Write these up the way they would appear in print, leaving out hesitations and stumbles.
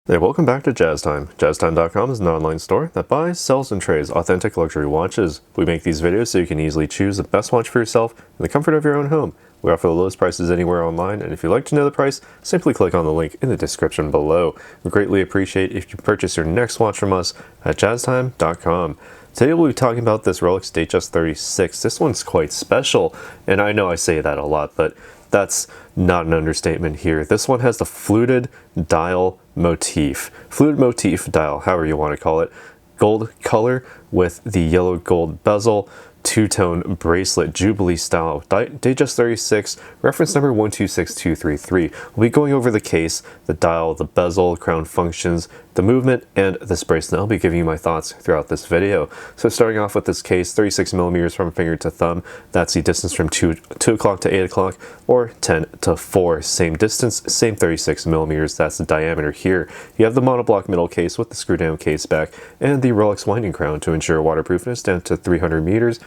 Hey, welcome back to Jazz Time. JazzTime.com is an online store that buys, sells, and trades authentic luxury watches. We make these videos so you can easily choose the best watch for yourself in the comfort of your own home. We offer the lowest prices anywhere online, and if you'd like to know the price, simply click on the link in the description below. We greatly appreciate if you purchase your next watch from us at JazzTime.com. Today we'll be talking about this Rolex Datejust 36. This one's quite special, and I know I say that a lot, but that's not an understatement here. This one has the fluted dial motif. Fluted motif dial, however you want to call it. Gold color with the yellow gold bezel, two-tone bracelet, Jubilee style, Datejust 36, reference number 126233. We'll be going over the case, the dial, the bezel, crown functions, the movement, and this bracelet. I'll be giving you my thoughts throughout this video. So starting off with this case, 36 millimeters from finger to thumb. That's the distance from 2 o'clock to 8 o'clock, or 10 to 4. Same distance, same 36 millimeters. That's the diameter here. You have the monoblock middle case with the screw down case back, and the Rolex winding crown to ensure waterproofness down to 300 meters,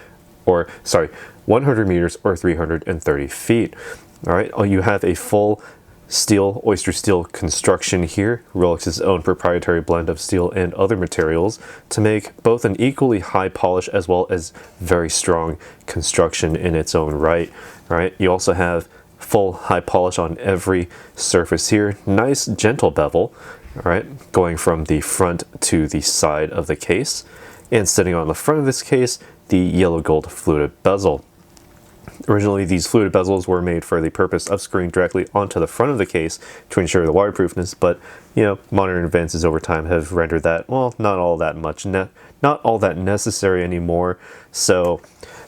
or 100 meters or 330 feet. All right, you have a full steel, oyster steel construction here, Rolex's own proprietary blend of steel and other materials to make both an equally high polish as well as very strong construction in its own right. All right, you also have full high polish on every surface here, nice gentle bevel, all right, going from the front to the side of the case, and sitting on the front of this case, the yellow gold fluted bezel. Originally, these fluted bezels were made for the purpose of screwing directly onto the front of the case to ensure the waterproofness, but modern advances over time have rendered that, well, not all that necessary anymore. So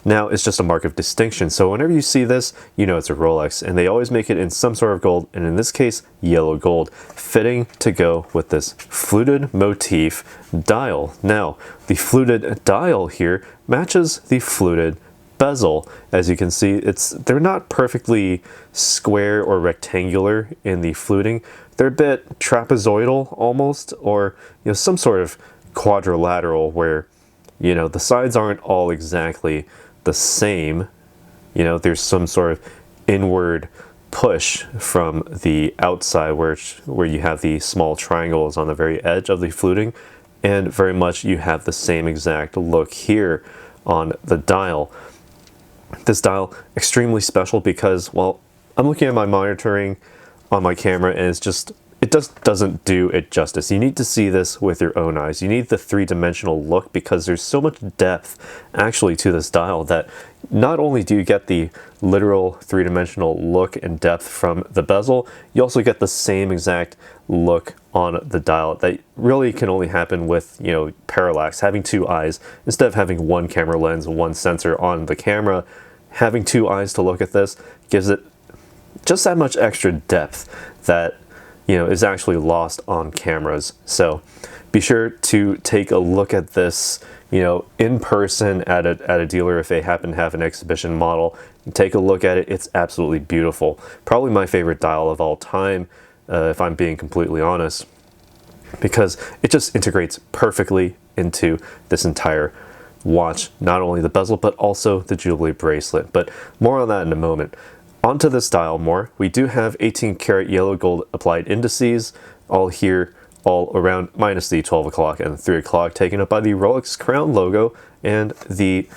now it's just a mark of distinction. So whenever you see this, you know it's a Rolex, and they always make it in some sort of gold, and in this case, yellow gold, fitting to go with this fluted motif dial. Now, the fluted dial here matches the fluted bezel. As you can see, they're not perfectly square or rectangular in the fluting. They're a bit trapezoidal almost, or some sort of quadrilateral where the sides aren't all exactly the same. There's some sort of inward push from the outside where you have the small triangles on the very edge of the fluting, and very much you have the same exact look here on the dial. This dial, extremely special because, well, I'm looking at my monitoring on my camera, and it just doesn't do it justice. You need to see this with your own eyes. You need the three-dimensional look because there's so much depth actually to this dial that not only do you get the literal three-dimensional look and depth from the bezel, you also get the same exact look on the dial that really can only happen with parallax, having two eyes instead of having one camera lens, one sensor on the camera. Having two eyes to look at this gives it just that much extra depth that is actually lost on cameras. So be sure to take a look at this in person at a dealer if they happen to have an exhibition model. Take a look at it. It's absolutely beautiful. Probably my favorite dial of all time, if I'm being completely honest, because it just integrates perfectly into this entire watch, not only the bezel but also the Jubilee bracelet. But more on that in a moment. Onto this dial more, we do have 18 karat yellow gold applied indices, all here, all around, minus the 12 o'clock and 3 o'clock, taken up by the Rolex crown logo and the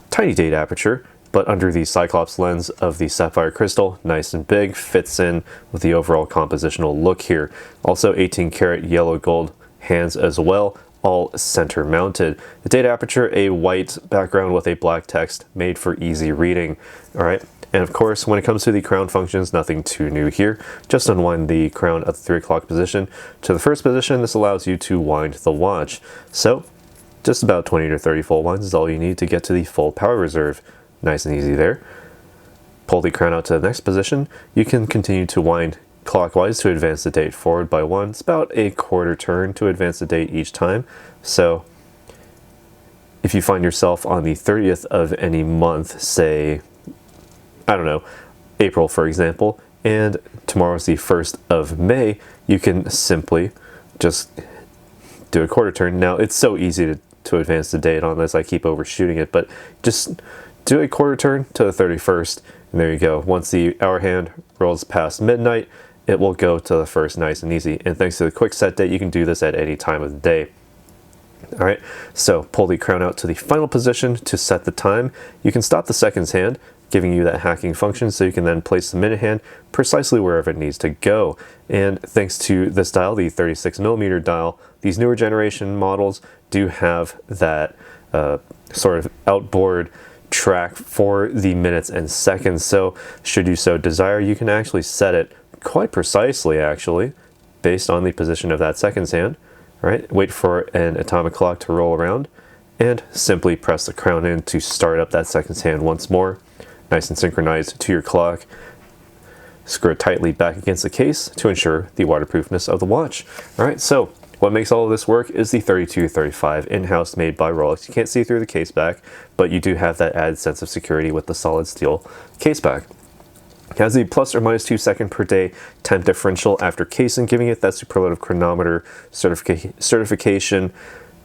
tiny date aperture, but under the Cyclops lens of the sapphire crystal, nice and big, fits in with the overall compositional look here. Also 18 karat yellow gold hands as well, all center mounted. The date aperture, a white background with a black text, made for easy reading. All right. And of course, when it comes to the crown functions, nothing too new here. Just unwind the crown at the 3 o'clock position to the first position. This allows you to wind the watch. So just about 20 to 30 full winds is all you need to get to the full power reserve. Nice and easy there. Pull the crown out to the next position. You can continue to wind clockwise to advance the date forward by one. It's about a quarter turn to advance the date each time. So if you find yourself on the 30th of any month, say, I don't know, April, for example, and tomorrow's the 1st of May, you can simply just do a quarter turn. Now, it's so easy to advance the date on this, I keep overshooting it, but just do a quarter turn to the 31st, and there you go. Once the hour hand rolls past midnight, it will go to the first nice and easy. And thanks to the quick set date, you can do this at any time of the day. All right, so pull the crown out to the final position to set the time. You can stop the seconds hand, giving you that hacking function, so you can then place the minute hand precisely wherever it needs to go. And thanks to this dial, the 36mm dial, these newer generation models do have that sort of outboard track for the minutes and seconds. So should you so desire, you can actually set it quite precisely, actually, based on the position of that seconds hand. All right, wait for an atomic clock to roll around and simply press the crown in to start up that seconds hand once more. Nice and synchronized to your clock. Screw it tightly back against the case to ensure the waterproofness of the watch. All right, so what makes all of this work is the 3235 in-house made by Rolex. You can't see through the case back, but you do have that added sense of security with the solid steel case back. It has the plus or minus 2 second per day time differential after casing, giving it that superlative chronometer certification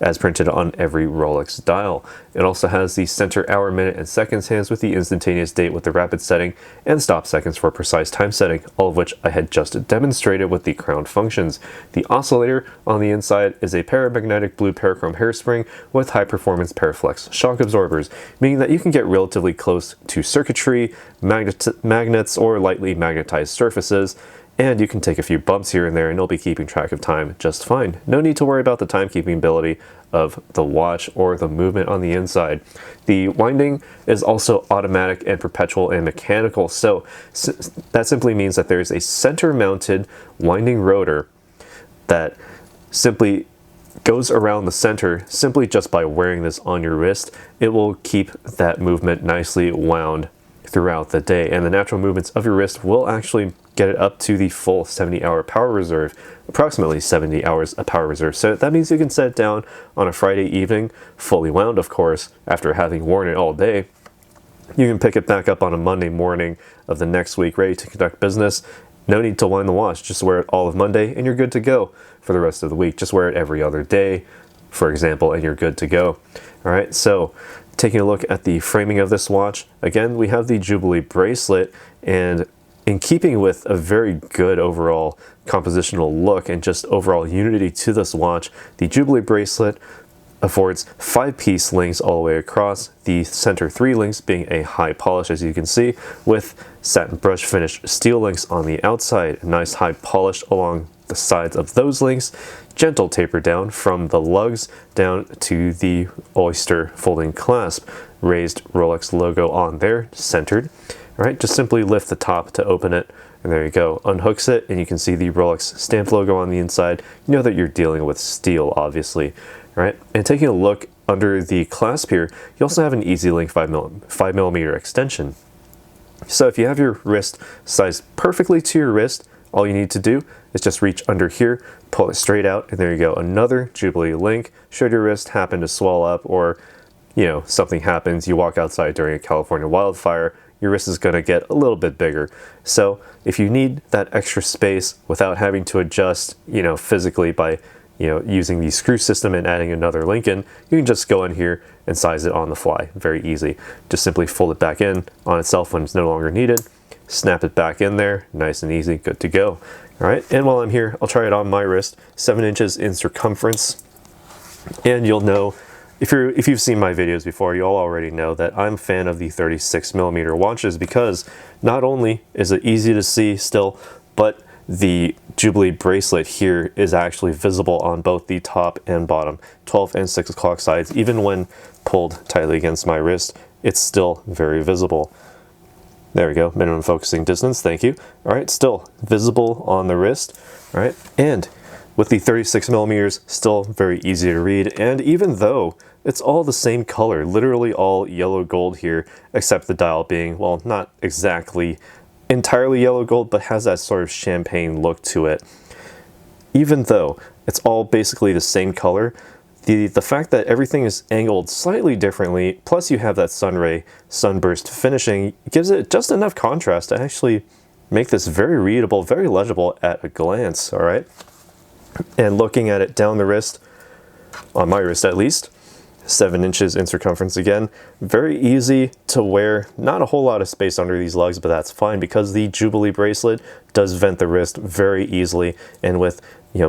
as printed on every Rolex dial. It also has the center hour, minute, and seconds hands with the instantaneous date with the rapid setting and stop seconds for precise time setting, all of which I had just demonstrated with the crown functions. The oscillator on the inside is a paramagnetic blue parachrome hairspring with high performance Paraflex shock absorbers, meaning that you can get relatively close to circuitry, magnets, or lightly magnetized surfaces, and you can take a few bumps here and there and it'll be keeping track of time just fine. No need to worry about the timekeeping ability of the watch or the movement on the inside. The winding is also automatic and perpetual and mechanical, so that simply means that there's a center mounted winding rotor that simply goes around the center simply just by wearing this on your wrist. It will keep that movement nicely wound throughout the day, and the natural movements of your wrist will actually get it up to the full 70-hour power reserve, approximately 70 hours of power reserve. So that means you can set it down on a Friday evening, fully wound of course, after having worn it all day. You can pick it back up on a Monday morning of the next week, ready to conduct business. No need to wind the watch, just wear it all of Monday and you're good to go for the rest of the week. Just wear it every other day, for example, and you're good to go. All right, so taking a look at the framing of this watch, again, we have the Jubilee bracelet, and in keeping with a very good overall compositional look and just overall unity to this watch, the Jubilee bracelet affords 5-piece links all the way across, the center 3 links being a high polish, as you can see, with satin brush finish steel links on the outside, nice high polish along the sides of those links, gentle taper down from the lugs down to the oyster folding clasp, raised Rolex logo on there, centered. All right, just simply lift the top to open it, and there you go. Unhooks it, and you can see the Rolex stamp logo on the inside. You know that you're dealing with steel, obviously. All right, and taking a look under the clasp here, you also have an EasyLink 5mm extension. So if you have your wrist sized perfectly to your wrist, all you need to do is just reach under here, pull it straight out, and there you go. Another Jubilee link. Should your wrist happen to swell up, or something happens, you walk outside during a California wildfire, your wrist is going to get a little bit bigger. So if you need that extra space without having to adjust, physically by, using the screw system and adding another link in, you can just go in here and size it on the fly. Very easy. Just simply fold it back in on itself when it's no longer needed, snap it back in there, nice and easy, good to go. All right, and while I'm here, I'll try it on my wrist, 7 inches in circumference, and you'll know, if you've seen my videos before, you'll already know that I'm a fan of the 36mm watches, because not only is it easy to see still, but the Jubilee bracelet here is actually visible on both the top and bottom, 12 and 6 o'clock sides. Even when pulled tightly against my wrist, it's still very visible. There we go, minimum focusing distance, thank you. All right, still visible on the wrist, all right? And with the 36mm, still very easy to read, and even though it's all the same color, literally all yellow gold here, except the dial being, well, not exactly entirely yellow gold, but has that sort of champagne look to it. Even though it's all basically the same color, the fact that everything is angled slightly differently, plus you have that sunray sunburst finishing, gives it just enough contrast to actually make this very readable, very legible at a glance, all right? And looking at it down the wrist, on my wrist at least, 7 inches in circumference again. Very easy to wear, not a whole lot of space under these lugs, but that's fine because the Jubilee bracelet does vent the wrist very easily, and with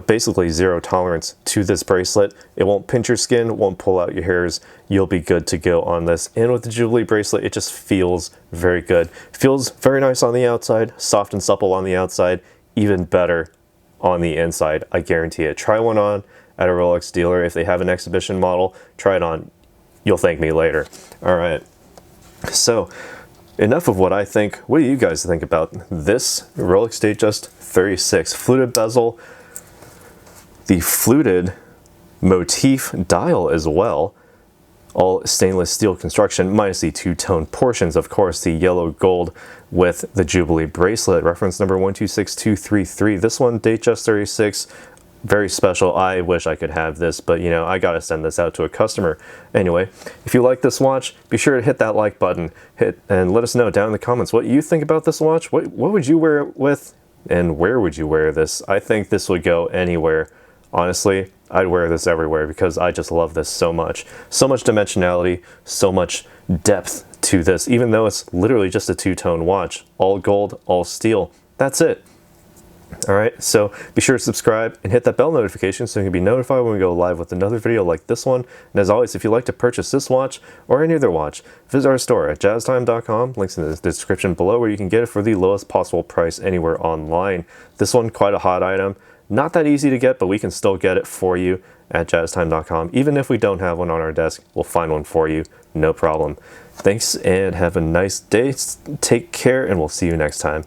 basically zero tolerance to this bracelet, it won't pinch your skin, won't pull out your hairs. You'll be good to go on this. And with the Jubilee bracelet, it just feels very good. Feels very nice on the outside, soft and supple on the outside, even better on the inside. I guarantee it. Try one on at a Rolex dealer. If they have an exhibition model, try it on. You'll thank me later. All right. So enough of what I think. What do you guys think about this Rolex Datejust 36 fluted bezel? The fluted motif dial as well, all stainless steel construction minus the two-tone portions, of course, the yellow gold with the Jubilee bracelet, reference number 126233. This one, Datejust 36, very special. I wish I could have this, but I gotta send this out to a customer. Anyway, if you like this watch, be sure to hit that like button, and let us know down in the comments what you think about this watch. What would you wear it with, and where would you wear this? I think this would go anywhere. Honestly, I'd wear this everywhere because I just love this so much. So much dimensionality, so much depth to this, even though it's literally just a two-tone watch. All gold, all steel. That's it. All right, so be sure to subscribe and hit that bell notification so you can be notified when we go live with another video like this one. And as always, if you'd like to purchase this watch or any other watch, visit our store at jazztime.com. Links in the description below where you can get it for the lowest possible price anywhere online. This one, quite a hot item. Not that easy to get, but we can still get it for you at jazztime.com. Even if we don't have one on our desk, we'll find one for you, no problem. Thanks and have a nice day. Take care, and we'll see you next time.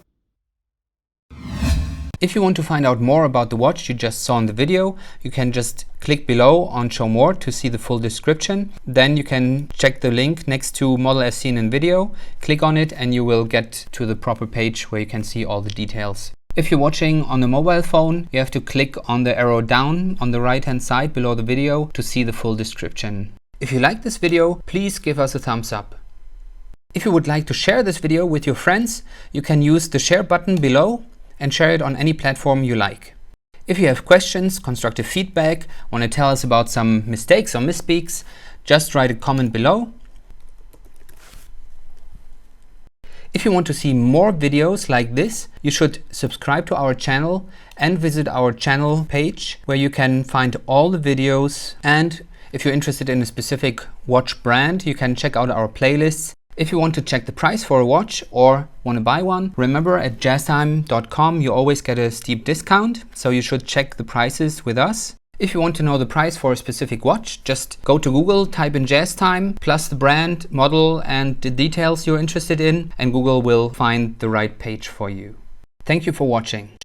If you want to find out more about the watch you just saw in the video, you can just click below on Show More to see the full description. Then you can check the link next to Model as seen in video, click on it, and you will get to the proper page where you can see all the details. If you're watching on a mobile phone, you have to click on the arrow down on the right hand side below the video to see the full description. If you like this video, please give us a thumbs up. If you would like to share this video with your friends, you can use the share button below and share it on any platform you like. If you have questions, constructive feedback, want to tell us about some mistakes or misspeaks, just write a comment below. If you want to see more videos like this, you should subscribe to our channel and visit our channel page where you can find all the videos. And if you're interested in a specific watch brand, you can check out our playlists. If you want to check the price for a watch or want to buy one, remember at jazztime.com you always get a steep discount, so you should check the prices with us. If you want to know the price for a specific watch, just go to Google, type in JazzTime, plus the brand, model, and the details you're interested in, and Google will find the right page for you. Thank you for watching.